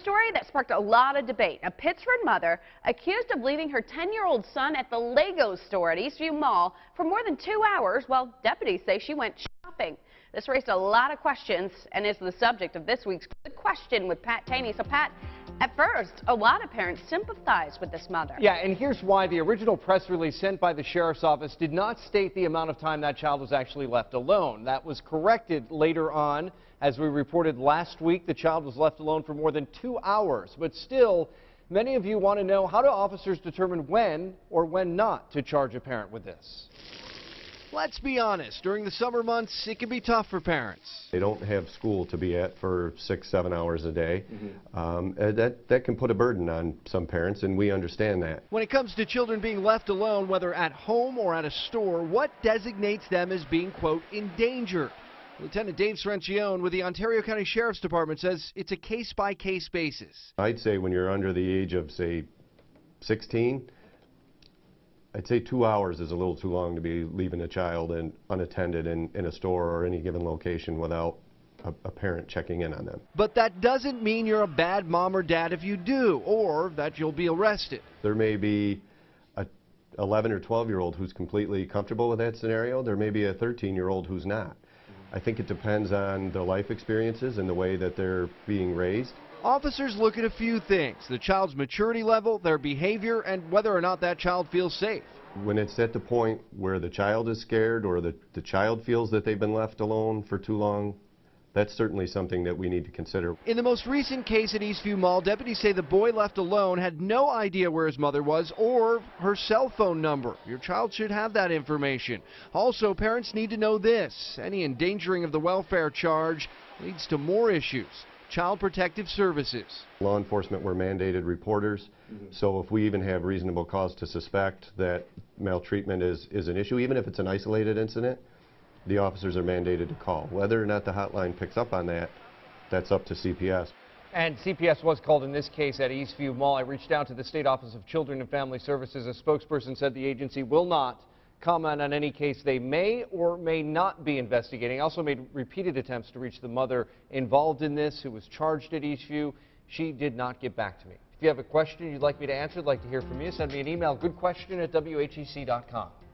story that sparked a lot of debate. A Pittsford mother accused of leaving her 10-year-old son at the Lego store at Eastview Mall for more than 2 hours while deputies say she went shopping. This raised a lot of questions and is the subject of this week's Good Question with Pat Taney. So Pat, at first, a lot of parents sympathize with this mother. Yeah, and here's why. The original press release sent by the sheriff's office did not state the amount of time that child was actually left alone. That was corrected later on. As we reported last week, the child was left alone for more than 2 hours. But still, many of you want to know, how do officers determine when or when not to charge a parent with this? Let's be honest, during the summer months, it can be tough for parents. They don't have school to be at for 6-7 hours a day. That can put a burden on some parents, and we understand that. When it comes to children being left alone, whether at home or at a store, what designates them as being, quote, endangered? Lieutenant Dave Srencione with the Ontario County Sheriff's Department says it's a case-by-case basis. I'd say when you're under the age of, say, 16, I'd say 2 hours is a little too long to be leaving a child unattended in a store or any given location without a parent checking in on them. But that doesn't mean you're a bad mom or dad if you do, or that you'll be arrested. There may be a 11 or 12-year-old who's completely comfortable with that scenario. There may be a 13-year-old who's not. I think it depends on their life experiences and the way that they're being raised. Officers look at a few things: the child's maturity level, their behavior, and whether or not that child feels safe. When it's at the point where the child is scared or the child feels that they've been left alone for too long, that's certainly something that we need to consider. In the most recent case at Eastview Mall, deputies say the boy left alone had no idea where his mother was or her cell phone number. Your child should have that information. Also, parents need to know this: any endangering of the welfare charge leads to more issues. Child Protective Services. Law enforcement were mandated reporters, so if we even have reasonable cause to suspect that maltreatment is an issue, even if it's an isolated incident, the officers are mandated to call. Whether or not the hotline picks up on that, that's up to CPS. And CPS was called in this case at Eastview Mall. I reached out to the State Office of Children and Family Services. A spokesperson said the agency will not comment on any case they may or may not be investigating. Also made repeated attempts to reach the mother involved in this, who was charged at Eastview. She did not get back to me. If you have a question you'd like me to answer, I'd like to hear from you. Send me an email, goodquestion@whec.com.